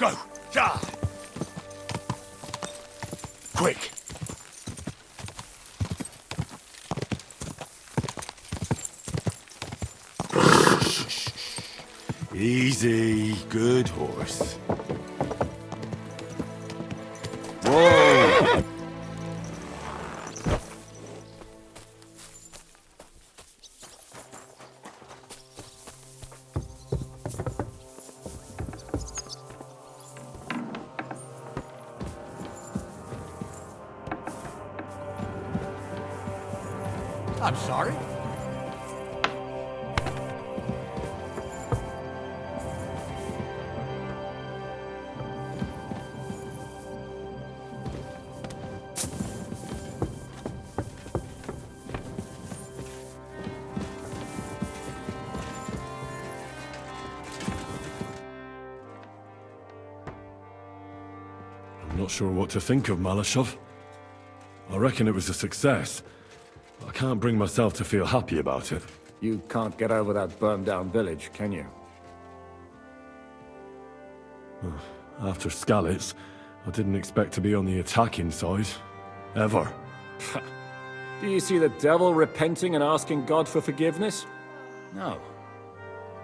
Go! Ja! Quick! Easy, good horse. Whoa! I'm sorry. I'm not sure what to think of Malashov. I reckon it was a success. I can't bring myself to feel happy about it. You can't get over that burned-down village, can you? After Skalitz, I didn't expect to be on the attacking side. Ever. Do you see the devil repenting and asking God for forgiveness? No.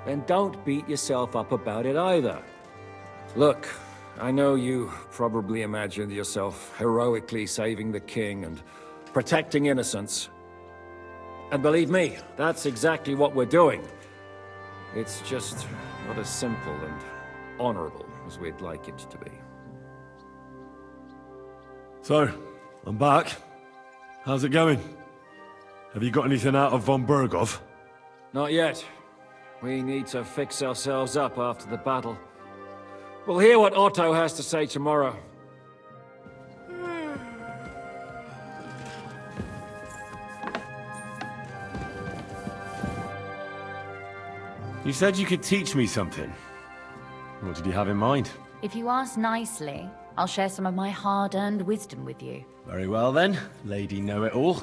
Then don't beat yourself up about it either. Look, I know you probably imagined yourself heroically saving the king and protecting innocents. And believe me, that's exactly what we're doing. It's just not as simple and honorable as we'd like it to be. So, I'm back. How's it going? Have you got anything out of von Bergov? Not yet. We need to fix ourselves up after the battle. We'll hear what Otto has to say tomorrow. You said you could teach me something. What did you have in mind? If you ask nicely, I'll share some of my hard-earned wisdom with you. Very well then, Lady Know-It-All.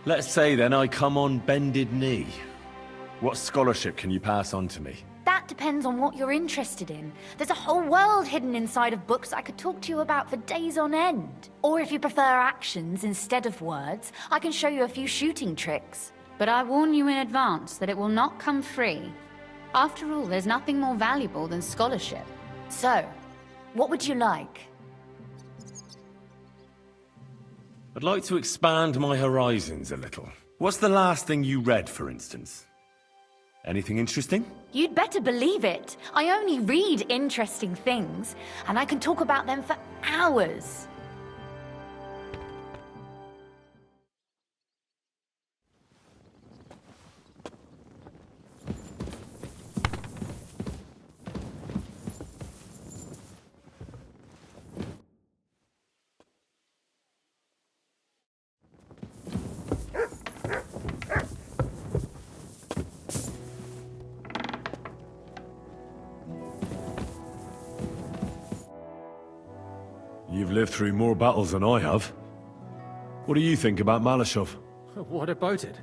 Let's say then I come on bended knee. What scholarship can you pass on to me? That depends on what you're interested in. There's a whole world hidden inside of books I could talk to you about for days on end. Or if you prefer actions instead of words, I can show you a few shooting tricks. But I warn you in advance that it will not come free. After all, there's nothing more valuable than scholarship. So, what would you like? I'd like to expand my horizons a little. What's the last thing you read, for instance? Anything interesting? You'd better believe it. I only read interesting things, and I can talk about them for hours. You've lived through more battles than I have. What do you think about Malashov? What about it?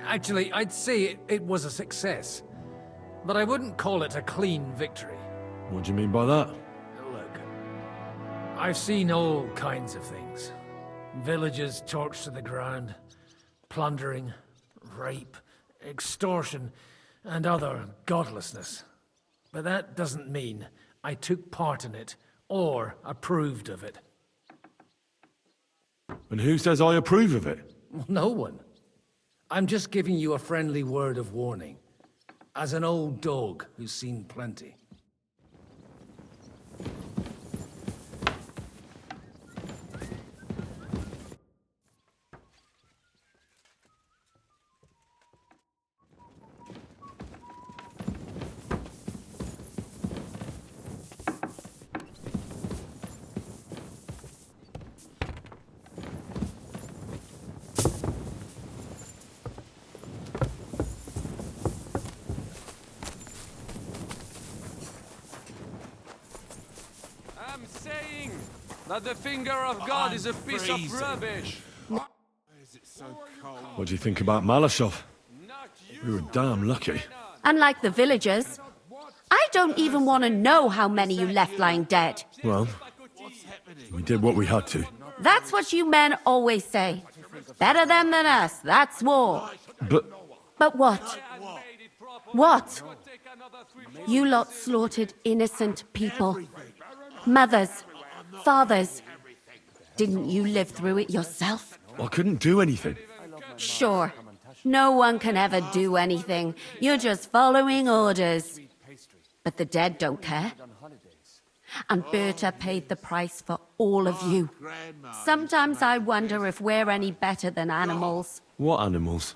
Actually, I'd say it was a success. But I wouldn't call it a clean victory. What do you mean by that? Look, I've seen all kinds of things. Villages torched to the ground, plundering, rape, extortion, and other godlessness. But that doesn't mean I took part in it or approved of it. And who says I approve of it? No one. I'm just giving you a friendly word of warning, as an old dog who's seen plenty. I'm saying that the finger of God is a piece of rubbish. What do you think about Malashov? We were damn lucky. Unlike the villagers, I don't even want to know how many you left lying dead. Well, we did what we had to. That's what you men always say. Better them than us, that's war. But what? What? You lot slaughtered innocent people. Mothers, fathers. Didn't you live through it yourself? I couldn't do anything. Sure. No one can ever do anything. You're just following orders. But the dead don't care. And Berta paid the price for all of you. Sometimes I wonder if we're any better than animals. What animals?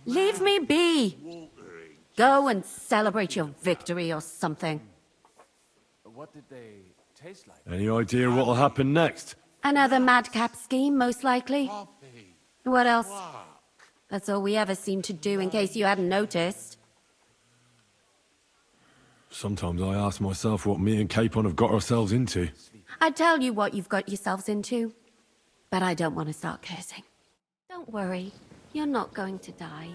Leave me be. Go and celebrate your victory or something. What did they taste like? Any idea what'll happen next? Another madcap scheme, most likely. What else? That's all we ever seem to do, in case you hadn't noticed. Sometimes I ask myself what me and Capon have got ourselves into. I tell you what you've got yourselves into, but I don't want to start cursing. Don't worry, you're not going to die.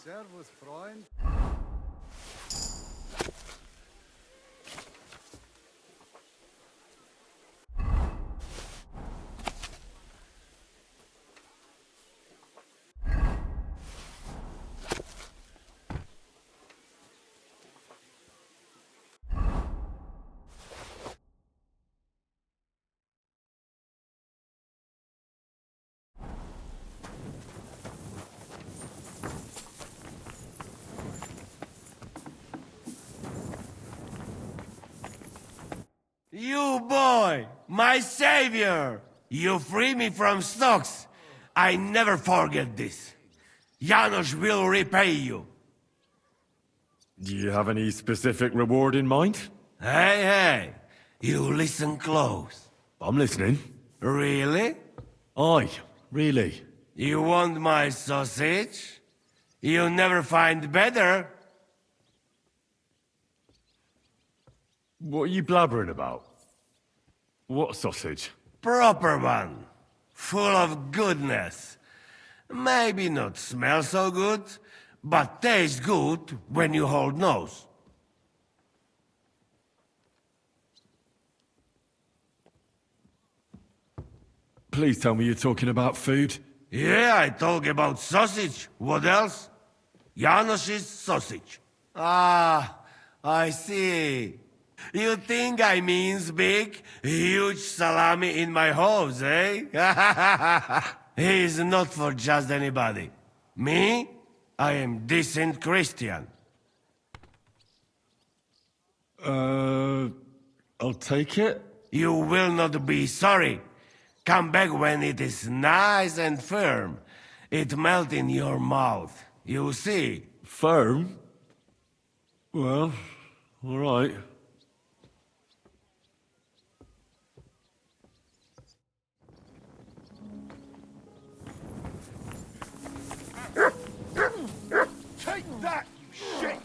Servus, Freund. You boy, my savior! You free me from stocks. I never forget this. Janos will repay you. Do you have any specific reward in mind? Hey, you listen close. I'm listening. Really? Aye, really. You want my sausage? You'll never find better. What are you blabbering about? What sausage? Proper one. Full of goodness. Maybe not smell so good, but taste good when you hold nose. Please tell me you're talking about food. Yeah, I talk about sausage. What else? Janos's sausage. Ah, I see. You think I means big, huge salami in my hose, eh? He's not for just anybody. Me? I am decent Christian. I'll take it. You will not be sorry. Come back when it is nice and firm. It melt in your mouth. You see. Firm? Well, all right. Take that, you shit!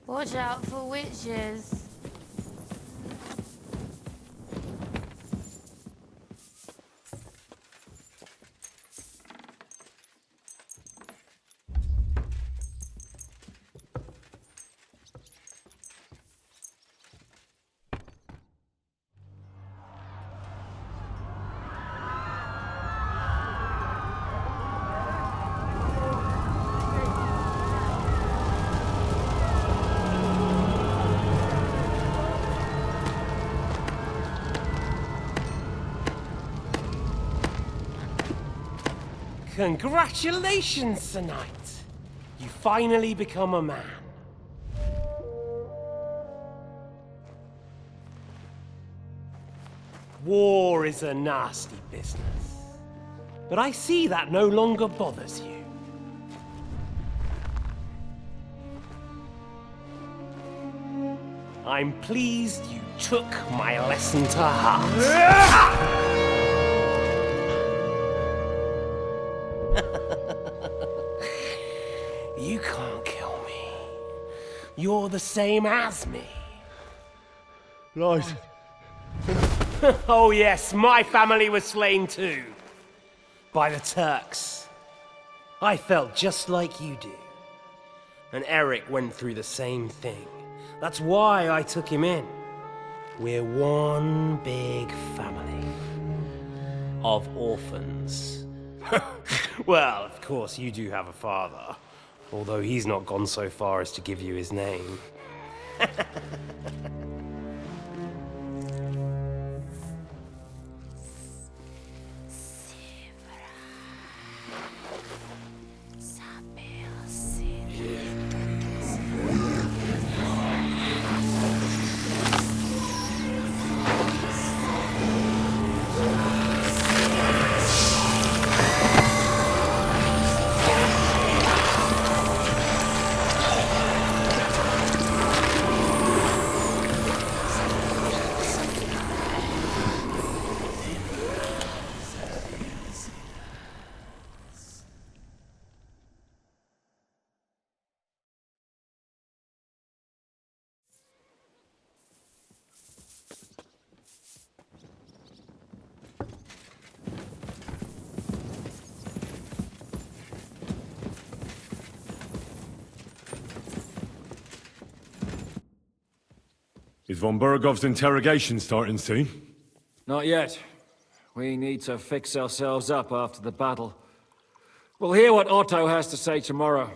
Watch out for witches. Congratulations, Sir Knight. You finally become a man. War is a nasty business. But I see that no longer bothers you. I'm pleased you took my lesson to heart. You can't kill me. You're the same as me. Right. Oh yes, my family was slain too. By the Turks. I felt just like you do. And Eric went through the same thing. That's why I took him in. We're one big family. Of orphans. Well, of course you do have a father. Although he's not gone so far as to give you his name. Is von Bergov's interrogation starting soon? Not yet. We need to fix ourselves up after the battle. We'll hear what Otto has to say tomorrow.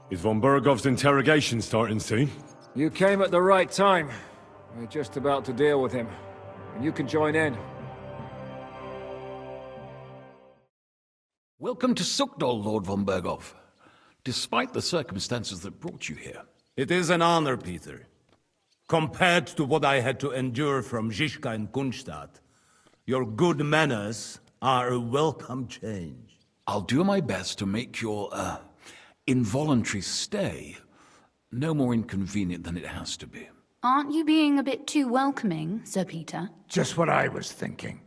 Is von Bergov's interrogation starting soon? You came at the right time. We're just about to deal with him. And you can join in. Welcome to Sukdal, Lord von Bergov. Despite the circumstances that brought you here. It is an honor, Peter. Compared to what I had to endure from Zizka and Kunstadt, your good manners are a welcome change. I'll do my best to make your, involuntary stay no more inconvenient than it has to be. Aren't you being a bit too welcoming, Sir Peter? Just what I was thinking.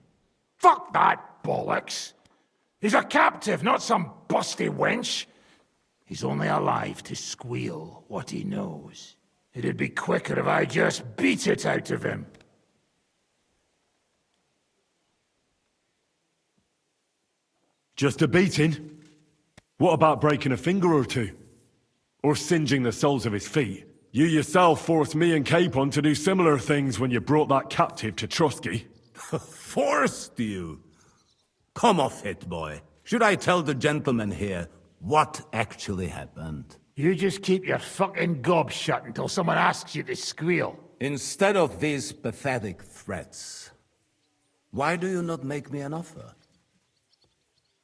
Fuck that bollocks! He's a captive, not some busty wench. He's only alive to squeal what he knows. It'd be quicker if I just beat it out of him. Just a beating? What about breaking a finger or two? Or singeing the soles of his feet? You yourself forced me and Capon to do similar things when you brought that captive to Trusky. Forced you? Come off it, boy. Should I tell the gentleman here what actually happened? You just keep your fucking gob shut until someone asks you to squeal. Instead of these pathetic threats, why do you not make me an offer?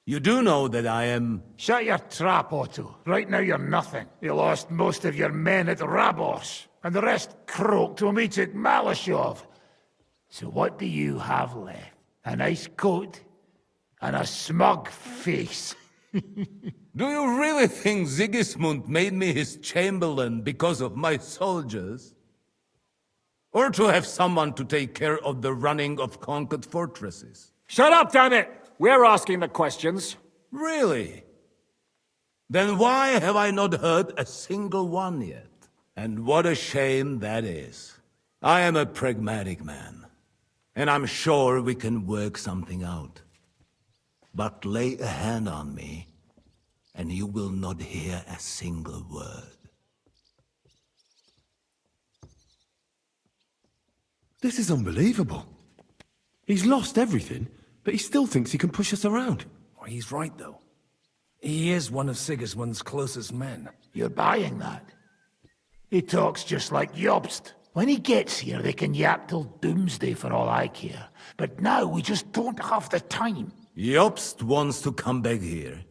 You do know that I am... Shut your trap, Otto. Right now you're nothing. You lost most of your men at Rabos, and the rest croaked when we took Malashov. So what do you have left? A nice coat? And a smug face. Do you really think Sigismund made me his chamberlain because of my soldiers? Or to have someone to take care of the running of conquered fortresses? Shut up, damn it! We're asking the questions. Really? Then why have I not heard a single one yet? And what a shame that is. I am a pragmatic man, and I'm sure we can work something out. But lay a hand on me, and you will not hear a single word. This is unbelievable. He's lost everything, but he still thinks he can push us around. Oh, he's right, though. He is one of Sigismund's closest men. You're buying that? He talks just like Jobst. When he gets here, they can yap till doomsday for all I care. But now we just don't have the time. Jobst wants to come back here.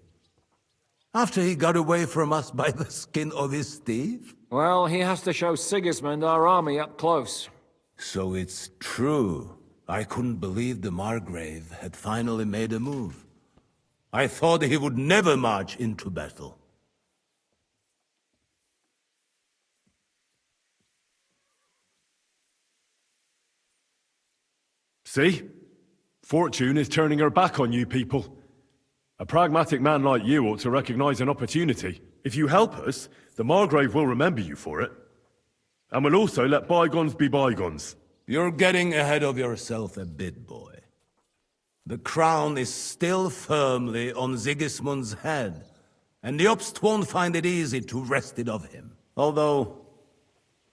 After he got away from us by the skin of his teeth? Well, he has to show Sigismund our army up close. So it's true. I couldn't believe the Margrave had finally made a move. I thought he would never march into battle. See? Fortune is turning her back on you people. A pragmatic man like you ought to recognize an opportunity. If you help us, the Margrave will remember you for it. And we'll also let bygones be bygones. You're getting ahead of yourself a bit, boy. The crown is still firmly on Sigismund's head, and Jobst won't find it easy to wrest it of him. Although,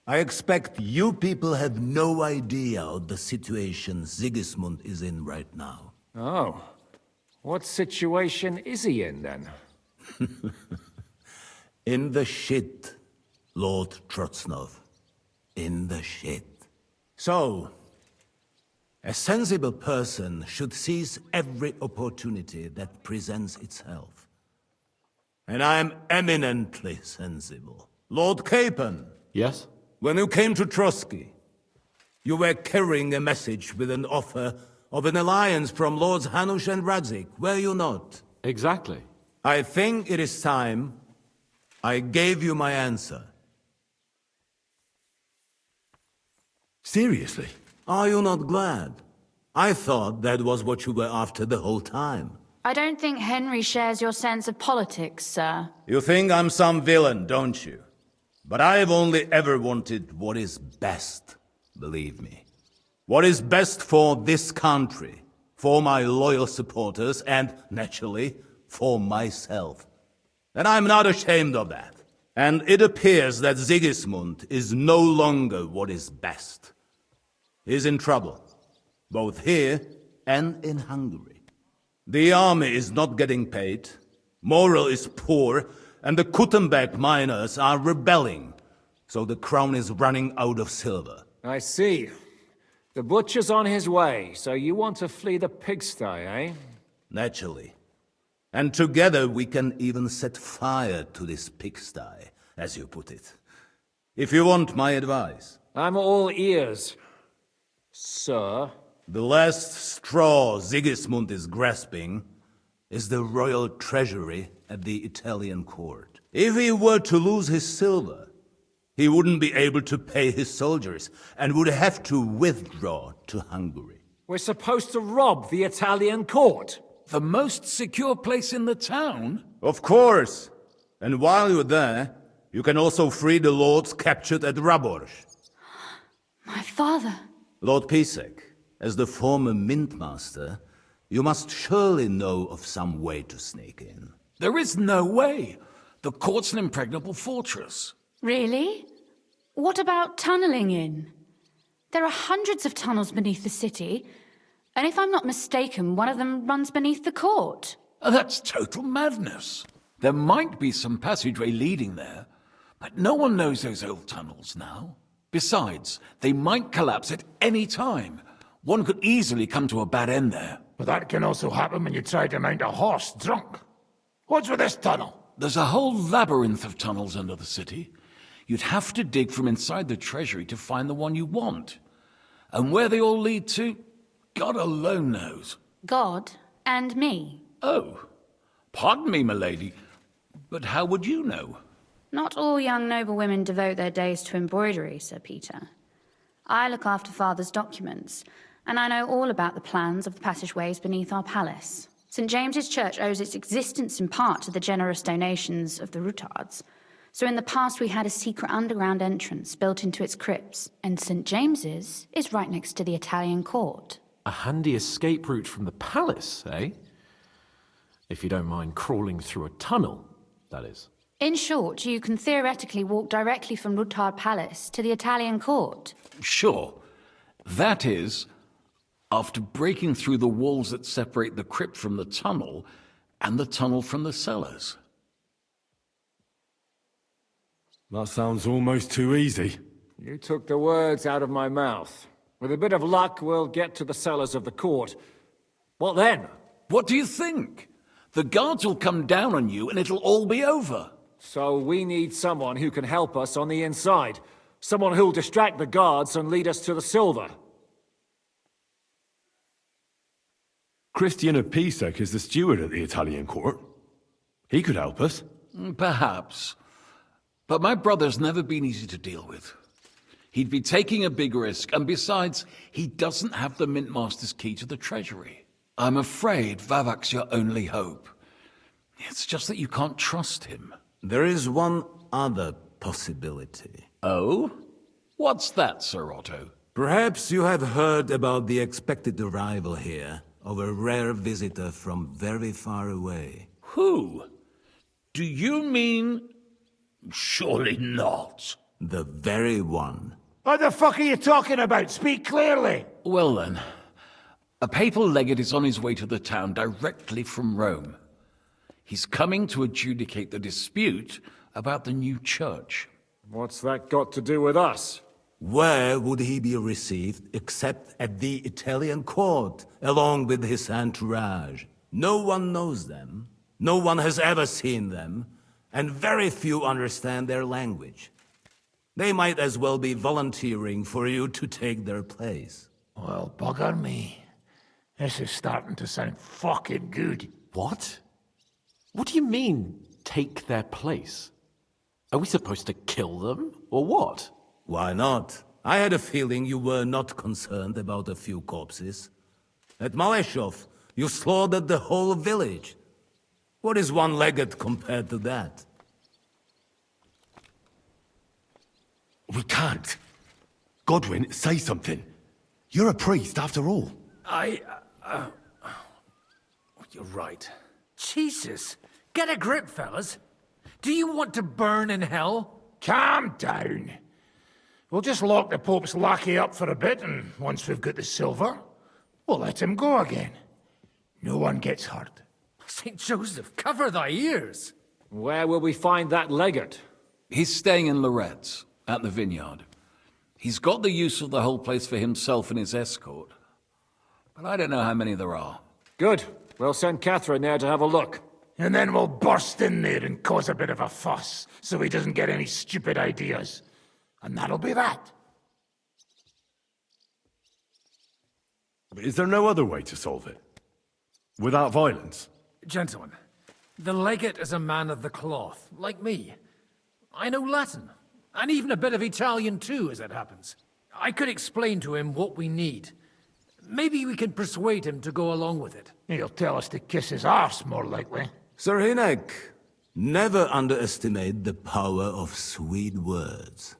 I expect you people have no idea of the situation Sigismund is in right now. Oh. What situation is he in, then? In the shit, Lord Trotznov. In the shit. So, a sensible person should seize every opportunity that presents itself. And I am eminently sensible. Lord Capon. Yes? When you came to Trotsky, you were carrying a message with an offer of an alliance from Lords Hanush and Radzik, were you not? Exactly. I think it is time I gave you my answer. Seriously? Are you not glad? I thought that was what you were after the whole time. I don't think Henry shares your sense of politics, sir. You think I'm some villain, don't you? But I've only ever wanted what is best, believe me. What is best for this country, for my loyal supporters, and, naturally, for myself. And I'm not ashamed of that. And it appears that Sigismund is no longer what is best. He's in trouble, both here and in Hungary. The army is not getting paid, morale is poor, and the Kuttenberg miners are rebelling, so the crown is running out of silver. I see. The butcher's on his way, so you want to flee the pigsty, eh? Naturally. And together we can even set fire to this pigsty, as you put it. If you want my advice. I'm all ears, sir. The last straw Sigismund is grasping is the royal treasury at the Italian court. If he were to lose his silver, he wouldn't be able to pay his soldiers and would have to withdraw to Hungary. We're supposed to rob the Italian court. The most secure place in the town? Of course. And while you're there, you can also free the lords captured at Raborz. My father. Lord Pisek, as the former mintmaster, you must surely know of some way to sneak in. There is no way. The court's an impregnable fortress. Really? What about tunneling in? There are hundreds of tunnels beneath the city, and if I'm not mistaken, one of them runs beneath the court. That's total madness. There might be some passageway leading there, but no one knows those old tunnels now. Besides, they might collapse at any time. One could easily come to a bad end there. But that can also happen when you try to mount a horse drunk. What's with this tunnel? There's a whole labyrinth of tunnels under the city. You'd have to dig from inside the treasury to find the one you want. And where they all lead to, God alone knows. God? And me. Oh, pardon me, milady, but how would you know? Not all young noblewomen devote their days to embroidery, Sir Peter. I look after Father's documents, and I know all about the plans of the passageways beneath our palace. St. James's Church owes its existence in part to the generous donations of the Routards. So in the past we had a secret underground entrance built into its crypts, and St. James's is right next to the Italian court. A handy escape route from the palace, eh? If you don't mind crawling through a tunnel, that is. In short, you can theoretically walk directly from Routard Palace to the Italian court. Sure. That is, after breaking through the walls that separate the crypt from the tunnel, and the tunnel from the cellars. That sounds almost too easy. You took the words out of my mouth. With a bit of luck, we'll get to the cellars of the court. What then? What do you think? The guards will come down on you and it'll all be over. So we need someone who can help us on the inside. Someone who'll distract the guards and lead us to the silver. Christian of Pisek is the steward at the Italian court. He could help us. Perhaps. But my brother's never been easy to deal with. He'd be taking a big risk, and besides, he doesn't have the Mintmaster's key to the treasury. I'm afraid Vavak's your only hope. It's just that you can't trust him. There is one other possibility. Oh? What's that, Sir Otto? Perhaps you have heard about the expected arrival here of a rare visitor from very far away. Who? Do you mean... Surely not. The very one. What the fuck are you talking about? Speak clearly! Well then, a papal legate is on his way to the town directly from Rome. He's coming to adjudicate the dispute about the new church. What's that got to do with us? Where would he be received except at the Italian court, along with his entourage? No one knows them, no one has ever seen them, and very few understand their language. They might as well be volunteering for you to take their place. Well, bugger me. This is starting to sound fucking good. What? What do you mean, take their place? Are we supposed to kill them, or what? Why not? I had a feeling you were not concerned about a few corpses. At Maleshov, you slaughtered the whole village. What is one legate compared to that? We can't. Godwin, say something. You're a priest, after all. You're right. Jesus! Get a grip, fellas. Do you want to burn in hell? Calm down. We'll just lock the Pope's lackey up for a bit, and once we've got the silver, we'll let him go again. No one gets hurt. St. Joseph, cover thy ears! Where will we find that legate? He's staying in Loretz, at the vineyard. He's got the use of the whole place for himself and his escort. But I don't know how many there are. Good. We'll send Catherine there to have a look. And then we'll burst in there and cause a bit of a fuss, so he doesn't get any stupid ideas. And that'll be that. Is there no other way to solve it? Without violence? Gentlemen, the legate is a man of the cloth, like me. I know Latin, and even a bit of Italian too, as it happens. I could explain to him what we need. Maybe we can persuade him to go along with it. He'll tell us to kiss his arse, more likely. Sir Hinek, never underestimate the power of sweet words.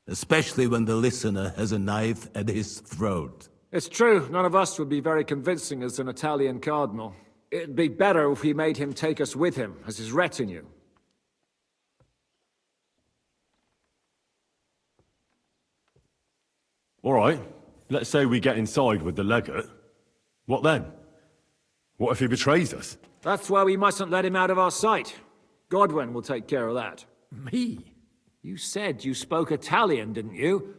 Especially when the listener has a knife at his throat. It's true, none of us would be very convincing as an Italian cardinal. It'd be better if we made him take us with him, as his retinue. All right, let's say we get inside with the legate. What then? What if he betrays us? That's why we mustn't let him out of our sight. Godwin will take care of that. Me? You said you spoke Italian, didn't you?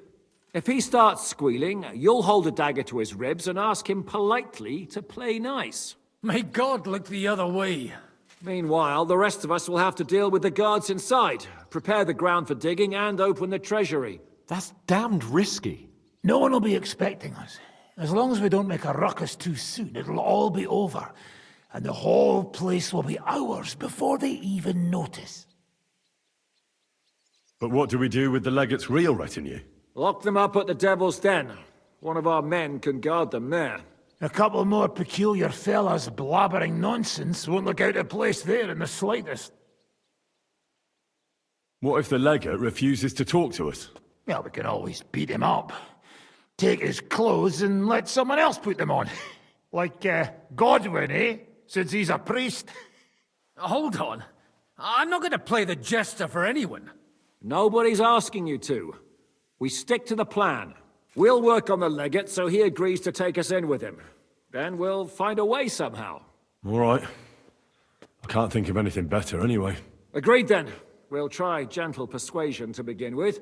If he starts squealing, you'll hold a dagger to his ribs and ask him politely to play nice. May God look the other way. Meanwhile, the rest of us will have to deal with the guards inside, prepare the ground for digging, and open the treasury. That's damned risky. No one will be expecting us. As long as we don't make a ruckus too soon, it'll all be over. And the whole place will be ours before they even notice. But what do we do with the legate's real retinue? Lock them up at the Devil's Den. One of our men can guard them there. A couple more peculiar fellas blabbering nonsense won't look out of place there in the slightest. What if the legate refuses to talk to us? Well, we can always beat him up. Take his clothes and let someone else put them on. Like, Godwin, eh? Since he's a priest. Hold on. I'm not going to play the jester for anyone. Nobody's asking you to. We stick to the plan. We'll work on the legate so he agrees to take us in with him. Then we'll find a way somehow. All right. I can't think of anything better anyway. Agreed then. We'll try gentle persuasion to begin with.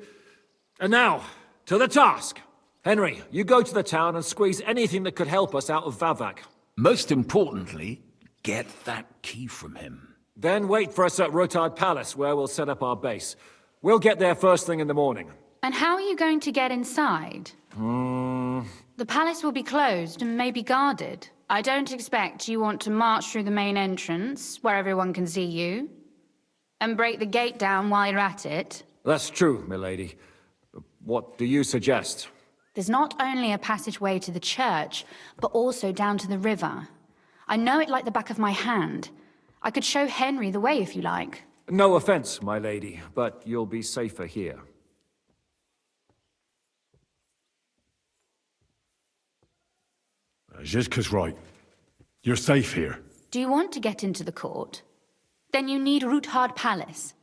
And now, to the task. Henry, you go to the town and squeeze anything that could help us out of Vavak. Most importantly, get that key from him. Then wait for us at Rotard Palace, where we'll set up our base. We'll get there first thing in the morning. And how are you going to get inside? The palace will be closed and may be guarded. I don't expect you want to march through the main entrance, where everyone can see you, and break the gate down while you're at it. That's true, milady. What do you suggest? There's not only a passageway to the church, but also down to the river. I know it like the back of my hand. I could show Henry the way if you like. No offense, my lady, but you'll be safer here. Zhizka's right. You're safe here. Do you want to get into the court? Then you need Rotard Palace.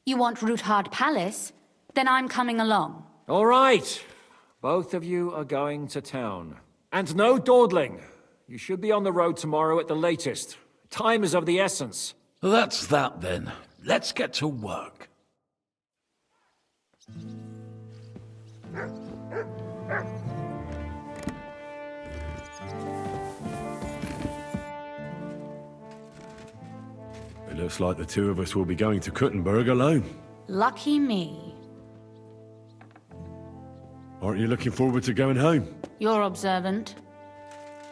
You want Rotard Palace? Then I'm coming along. All right. Both of you are going to town. And no dawdling. You should be on the road tomorrow at the latest. Time is of the essence. That's that then. Let's get to work. It looks like the two of us will be going to Kuttenberg alone. Lucky me. Aren't you looking forward to going home? You're observant.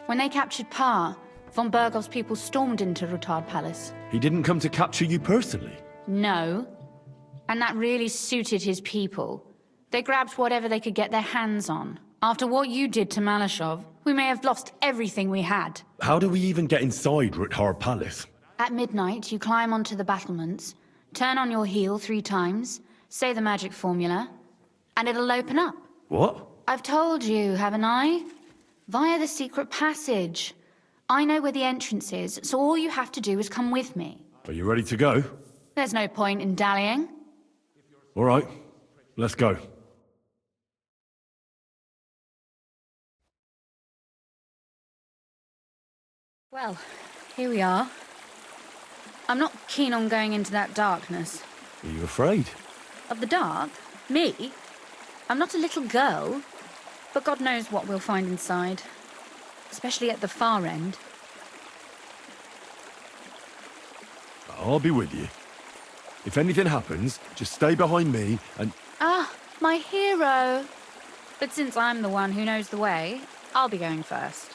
When they captured Pa, von Bergov's people stormed into Rotard Palace. He didn't come to capture you personally? No. And that really suited his people. They grabbed whatever they could get their hands on. After what you did to Malashov, we may have lost everything we had. How do we even get inside Rotard Palace? At midnight, you climb onto the battlements, turn on your heel 3 times, say the magic formula, and it'll open up. What? I've told you, haven't I? Via the secret passage. I know where the entrance is, so all you have to do is come with me. Are you ready to go? There's no point in dallying. All right, let's go. Well, here we are. I'm not keen on going into that darkness. Are you afraid? Of the dark? Me? I'm not a little girl, but God knows what we'll find inside. Especially at the far end. I'll be with you. If anything happens, just stay behind me and... Ah, my hero! But since I'm the one who knows the way, I'll be going first.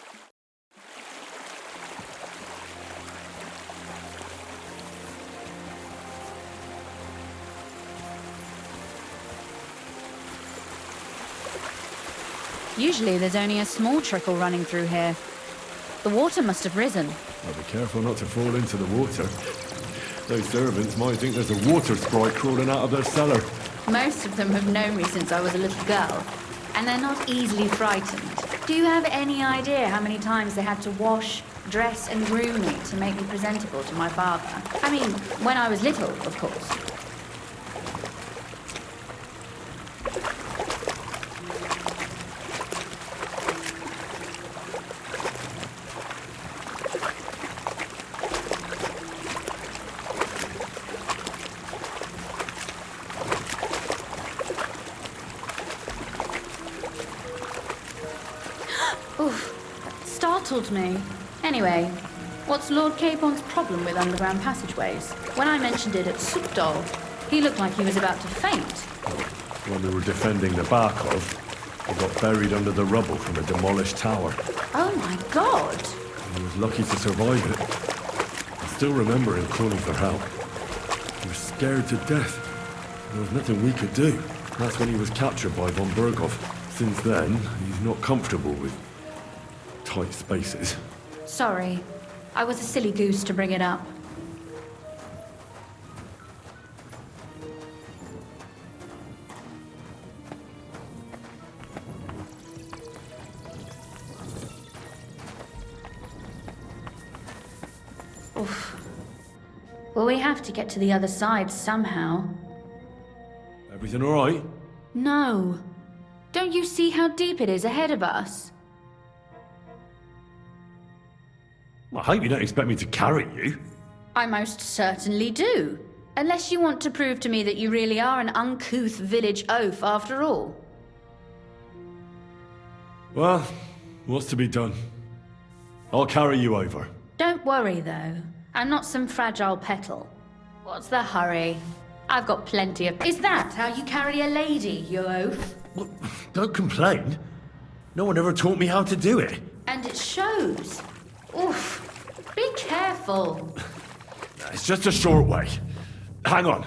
Usually there's only a small trickle running through here. The water must have risen. I'll be careful not to fall into the water. Those servants might think there's a water sprite crawling out of their cellar. Most of them have known me since I was a little girl, and they're not easily frightened. Do you have any idea how many times they had to wash, dress and groom me to make me presentable to my father? I mean, when I was little, of course. Startled me. Anyway, what's Lord Capon's problem with underground passageways? When I mentioned it at Supdol, he looked like he was about to faint. When we were defending the Barkov, He got buried under the rubble from a demolished tower. Oh my god! He was lucky to survive it. I still remember him calling for help. He was scared to death. There was nothing we could do. That's when he was captured by von Berghoff. Since then, he's not comfortable with tight spaces. Sorry. I was a silly goose to bring it up. Oof. Well, we have to get to the other side somehow. Everything all right? No. Don't you see how deep it is ahead of us? I hope you don't expect me to carry you. I most certainly do. Unless you want to prove to me that you really are an uncouth village oaf after all. Well, what's to be done? I'll carry you over. Don't worry, though. I'm not some fragile petal. What's the hurry? I've got plenty of... Is that how you carry a lady, you oaf? Well, don't complain. No one ever taught me how to do it. And it shows. Oof. Be careful. It's just a short way. Hang on.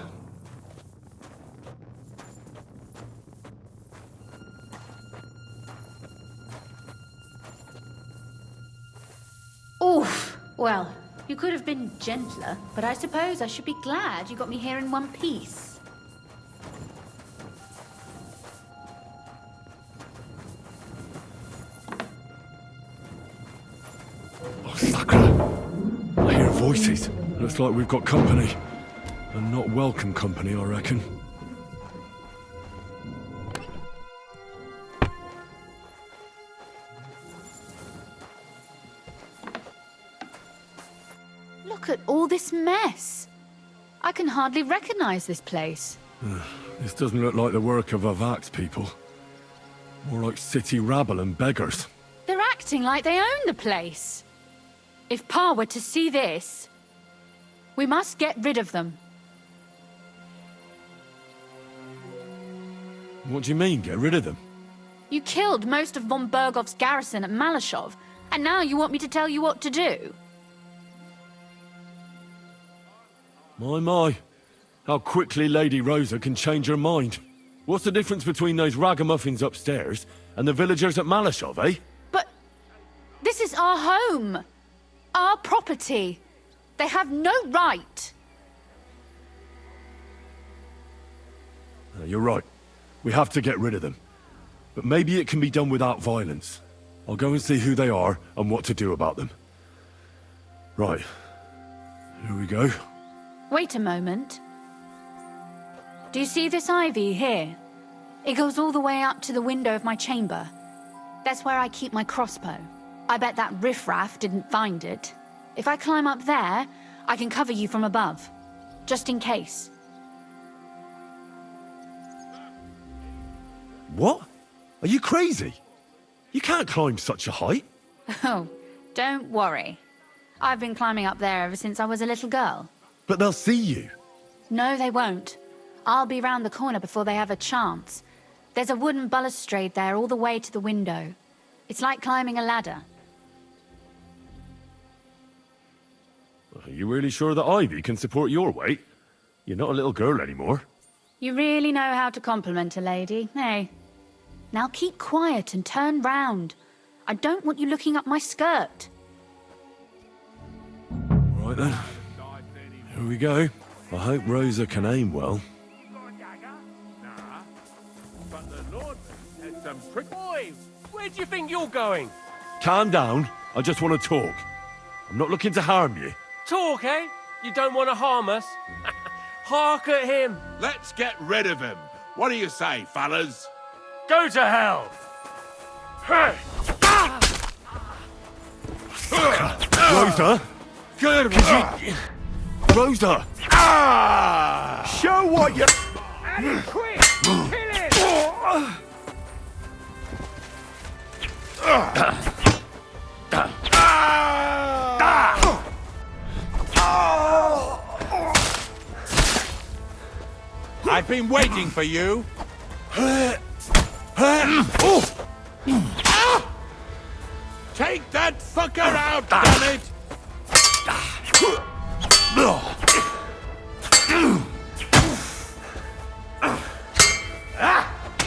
Oof. Well, you could have been gentler, but I suppose I should be glad you got me here in one piece. Oh, Sakura. I hear voices. Looks like we've got company. And not welcome company, I reckon. Look at all this mess. I can hardly recognize this place. This doesn't look like the work of Avak's people. More like city rabble and beggars. They're acting like they own the place. If Pa were to see this, we must get rid of them. What do you mean, get rid of them? You killed most of von Berghoff's garrison at Malashov, and now you want me to tell you what to do? My. How quickly Lady Rosa can change her mind. What's the difference between those ragamuffins upstairs and the villagers at Malashov, eh? But this is our home. Our property. They have no right. You're right. We have to get rid of them. But maybe it can be done without violence. I'll go and see who they are and what to do about them. Right. Here we go. Wait a moment. Do you see this ivy here? It goes all the way up to the window of my chamber. That's where I keep my crossbow. I bet that riffraff didn't find it. If I climb up there, I can cover you from above. Just in case. What? Are you crazy? You can't climb such a height. Oh, don't worry. I've been climbing up there ever since I was a little girl. But they'll see you. No, they won't. I'll be round the corner before they have a chance. There's a wooden balustrade there all the way to the window. It's like climbing a ladder. Are you really sure that Ivy can support your weight? You're not a little girl anymore. You really know how to compliment a lady, eh? Now keep quiet and turn round. I don't want you looking up my skirt. Right then. Here we go. I hope Rosa can aim well. Boy, where do you think you're going? Calm down. I just want to talk. I'm not looking to harm you. Talk, eh? You don't want to harm us? Hark at him. Let's get rid of him. What do you say, fellas? Go to hell. Rosa? Good. Rosa! Show what you... Quick! Kill him! I've been waiting for you. Take that fucker out, damn it!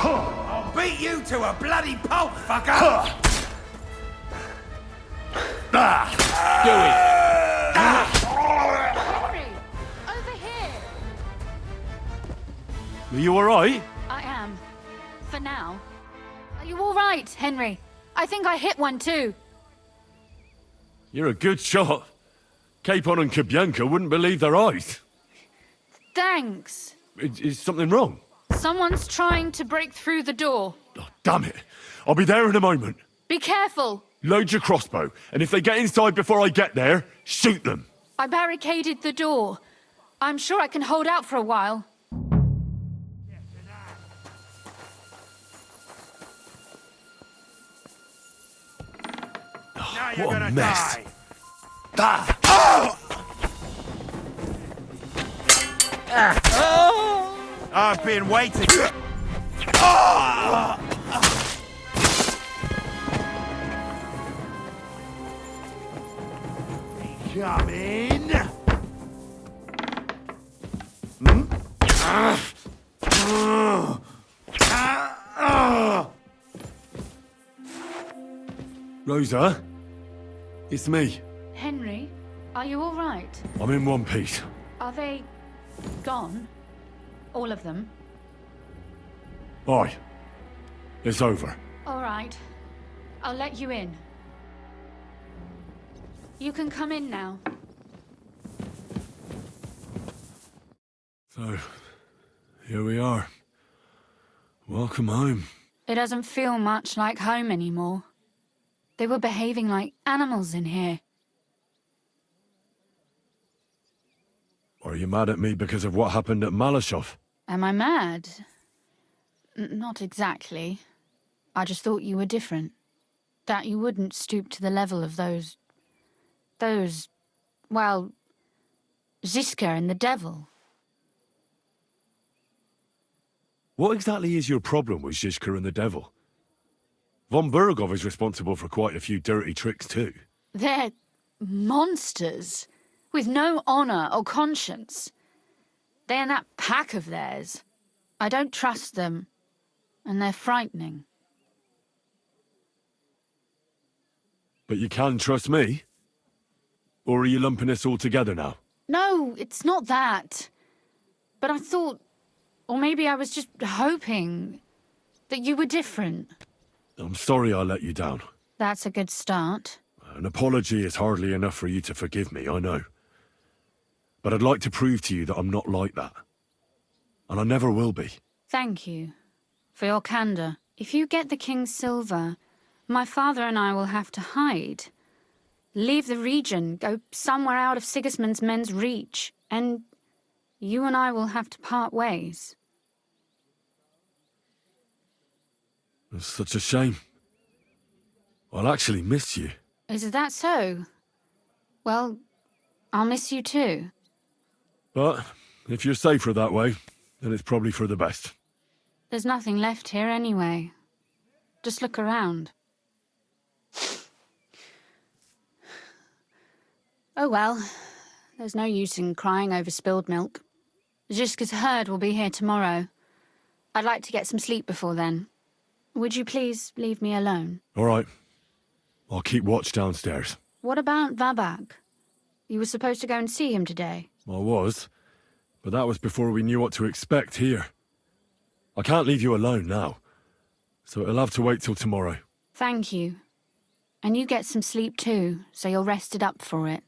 I'll beat you to a bloody pulp, fucker! Do it! Henry! Over here! Are you alright? I am. For now. Are you alright, Henry? I think I hit one too. You're a good shot. Capon and Kabianka wouldn't believe their eyes. Thanks. Is something wrong? Someone's trying to break through the door. Oh, damn it. I'll be there in a moment. Be careful. Load your crossbow, and if they get inside before I get there, shoot them. I barricaded the door. I'm sure I can hold out for a while. Now What a mess. I've been waiting. Come in. Rosa? It's me. Henry, are you all right? I'm in one piece. Are they gone? All of them? Aye. It's over. All right. I'll let you in. You can come in now. So, here we are. Welcome home. It doesn't feel much like home anymore. They were behaving like animals in here. Are you mad at me because of what happened at Malashov? Am I mad? Not exactly. I just thought you were different. That you wouldn't stoop to the level of those, well, Ziska and the devil. What exactly is your problem with Zizka and the devil? Von Burgov is responsible for quite a few dirty tricks too. They're monsters, with no honor or conscience. They and that pack of theirs. I don't trust them, and they're frightening. But you can trust me? Or are you lumping us all together now? No, it's not that. But I thought, or maybe I was just hoping, that you were different. I'm sorry I let you down. That's a good start. An apology is hardly enough for you to forgive me, I know. But I'd like to prove to you that I'm not like that. And I never will be. Thank you for your candor. If you get the King's silver, my father and I will have to hide. Leave the region, go somewhere out of Sigismund's men's reach, and you and I will have to part ways. It's such a shame. I'll actually miss you. Is that so? Well, I'll miss you too. But if you're safer that way, then it's probably for the best. There's nothing left here anyway. Just look around. Oh well, there's no use in crying over spilled milk. Ziska's herd will be here tomorrow. I'd like to get some sleep before then. Would you please leave me alone? All right. I'll keep watch downstairs. What about Vabak? You were supposed to go and see him today. I was, but that was before we knew what to expect here. I can't leave you alone now, so it'll have to wait till tomorrow. Thank you. And you get some sleep too, so you're rested up for it.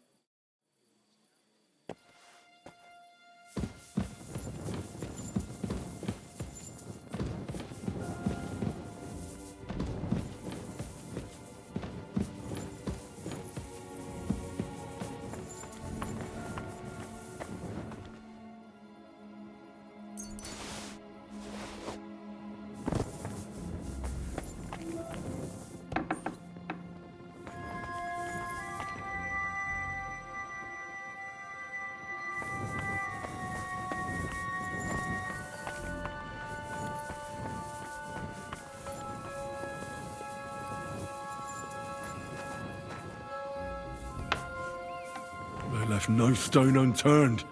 left no stone unturned.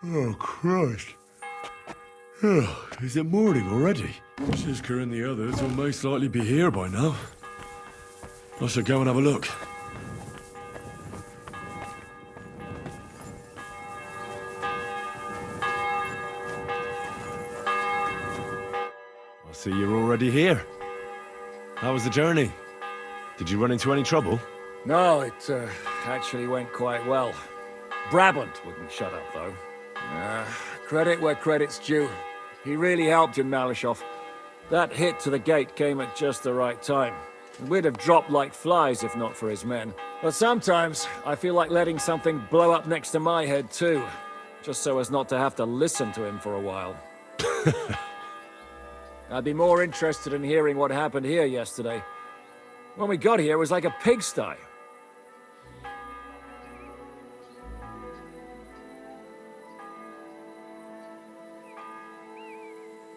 Oh, Christ. Oh, is it morning already? Shizka and the others will most likely be here by now. I should go and have a look. I see you're already here. How was the journey? Did you run into any trouble? No, it actually went quite well. Brabant wouldn't shut up, though. Credit where credit's due. He really helped in Malishov. That hit to the gate came at just the right time. We'd have dropped like flies if not for his men. But sometimes, I feel like letting something blow up next to my head too. Just so as not to have to listen to him for a while. I'd be more interested in hearing what happened here yesterday. When we got here, it was like a pigsty.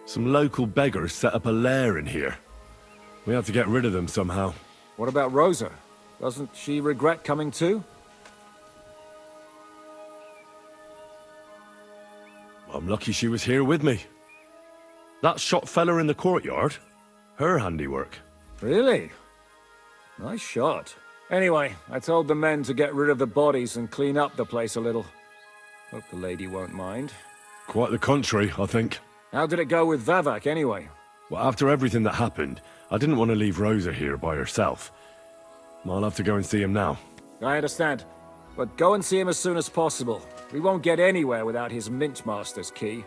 Some local beggars set up a lair in here. We had to get rid of them somehow. What about Rosa? Doesn't she regret coming too? I'm lucky she was here with me. That shot fella in the courtyard, her handiwork. Really? Nice shot. Anyway, I told the men to get rid of the bodies and clean up the place a little. Hope the lady won't mind. Quite the contrary, I think. How did it go with Vavak, anyway? Well, after everything that happened, I didn't want to leave Rosa here by herself. I'll have to go and see him now. I understand. But go and see him as soon as possible. We won't get anywhere without his Mintmaster's key.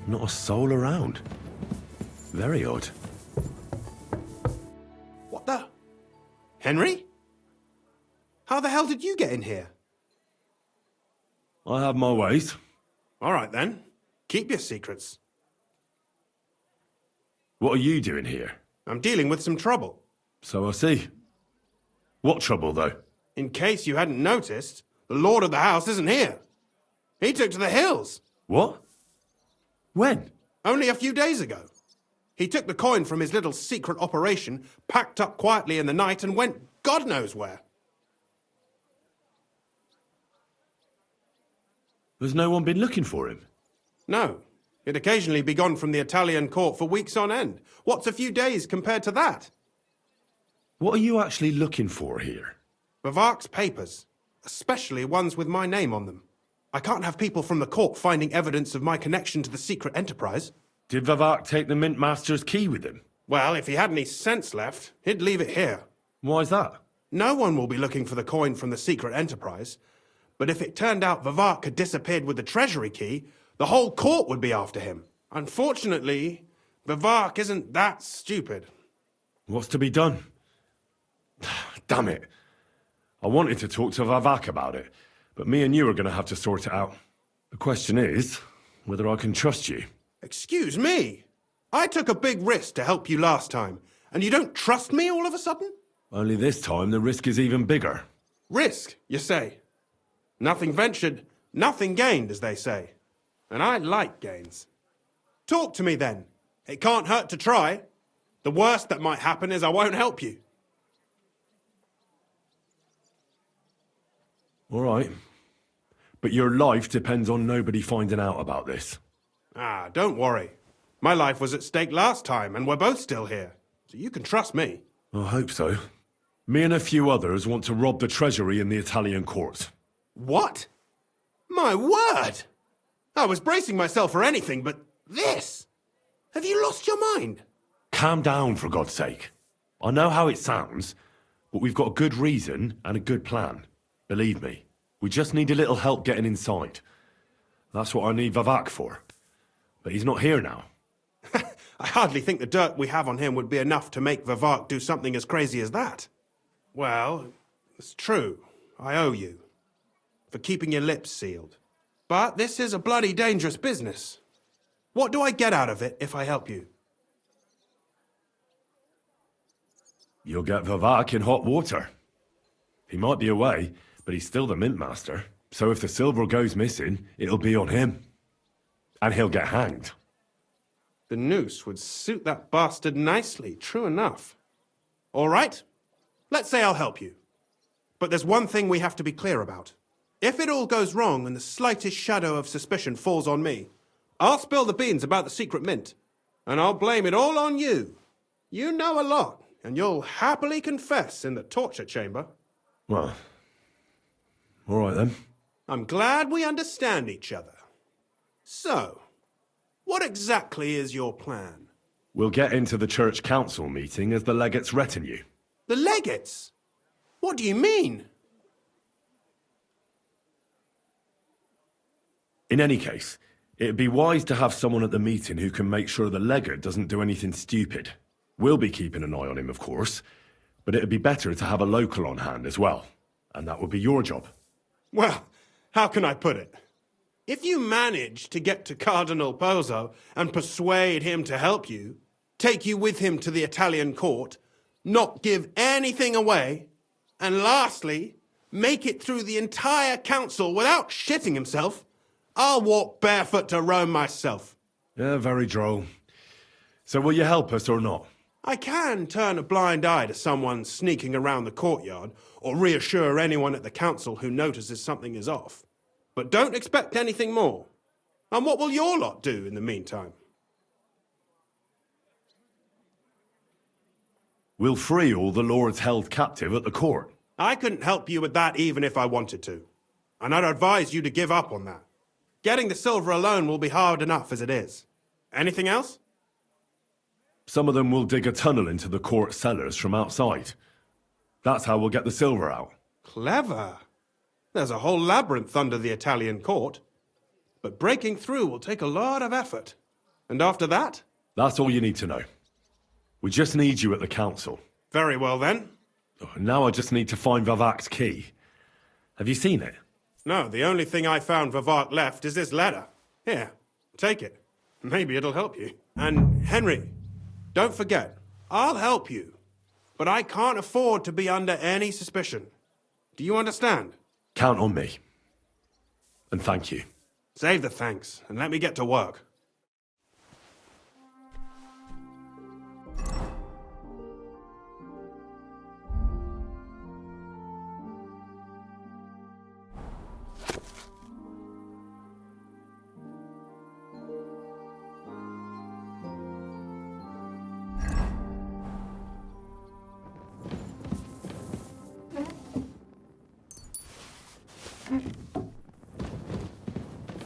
Not a soul around. Very odd. What the? Henry? How the hell did you get in here? I have my ways. All right then. Keep your secrets. What are you doing here? I'm dealing with some trouble. So I see. What trouble, though? In case you hadn't noticed, the Lord of the House isn't here. He took to the hills. What? When? Only a few days ago. He took the coin from his little secret operation, packed up quietly in the night, and went God knows where. Has no one been looking for him? No. He'd occasionally be gone from the Italian court for weeks on end. What's a few days compared to that? What are you actually looking for here? Vavak's papers, especially ones with my name on them. I can't have people from the court finding evidence of my connection to the secret enterprise. Did Vavak take the Mint Master's key with him? Well, if he had any sense left, he'd leave it here. Why's that? No one will be looking for the coin from the secret enterprise. But if it turned out Vivek had disappeared with the treasury key, the whole court would be after him. Unfortunately, Vivek isn't that stupid. What's to be done? Damn it. I wanted to talk to Vivek about it, but me and you are going to have to sort it out. The question is, whether I can trust you. Excuse me? I took a big risk to help you last time, and you don't trust me all of a sudden? Only this time the risk is even bigger. Risk, you say? Nothing ventured, nothing gained, as they say. And I like gains. Talk to me then. It can't hurt to try. The worst that might happen is I won't help you. All right. But your life depends on nobody finding out about this. Ah, don't worry. My life was at stake last time, and we're both still here. So you can trust me. I hope so. Me and a few others want to rob the treasury in the Italian court. What? My word! I was bracing myself for anything but this. Have you lost your mind? Calm down, for God's sake. I know how it sounds, but we've got a good reason and a good plan. Believe me, we just need a little help getting inside. That's what I need Vivek for. But he's not here now. I hardly think the dirt we have on him would be enough to make Vivek do something as crazy as that. Well, it's true. I owe you. For keeping your lips sealed. But this is a bloody dangerous business. What do I get out of it if I help you? You'll get Vivek in hot water. He might be away, but he's still the mint master. So if the silver goes missing, it'll be on him. And he'll get hanged. The noose would suit that bastard nicely, true enough. All right, let's say I'll help you. But there's one thing we have to be clear about. If it all goes wrong and the slightest shadow of suspicion falls on me, I'll spill the beans about the secret mint. And I'll blame it all on you. You know a lot, and you'll happily confess in the torture chamber. Well, all right then. I'm glad we understand each other. So, what exactly is your plan? We'll get into the church council meeting as the legate's retinue. The legates? What do you mean? In any case, it'd be wise to have someone at the meeting who can make sure the legate doesn't do anything stupid. We'll be keeping an eye on him, of course, but it'd be better to have a local on hand as well. And that would be your job. Well, how can I put it? If you manage to get to Cardinal Pozzo and persuade him to help you, take you with him to the Italian court, not give anything away, and lastly, make it through the entire council without shitting himself, I'll walk barefoot to Rome myself. Yeah, very droll. So will you help us or not? I can turn a blind eye to someone sneaking around the courtyard, or reassure anyone at the council who notices something is off. But don't expect anything more. And what will your lot do in the meantime? We'll free all the lords held captive at the court. I couldn't help you with that even if I wanted to. And I'd advise you to give up on that. Getting the silver alone will be hard enough as it is. Anything else? Some of them will dig a tunnel into the court cellars from outside. That's how we'll get the silver out. Clever. There's a whole labyrinth under the Italian court. But breaking through will take a lot of effort. And after that? That's all you need to know. We just need you at the council. Very well then. Now I just need to find Vivek's key. Have you seen it? No, the only thing I found Vivek left is this letter. Here, take it. Maybe it'll help you. And Henry, don't forget, I'll help you. But I can't afford to be under any suspicion. Do you understand? Count on me. And thank you. Save the thanks, and let me get to work.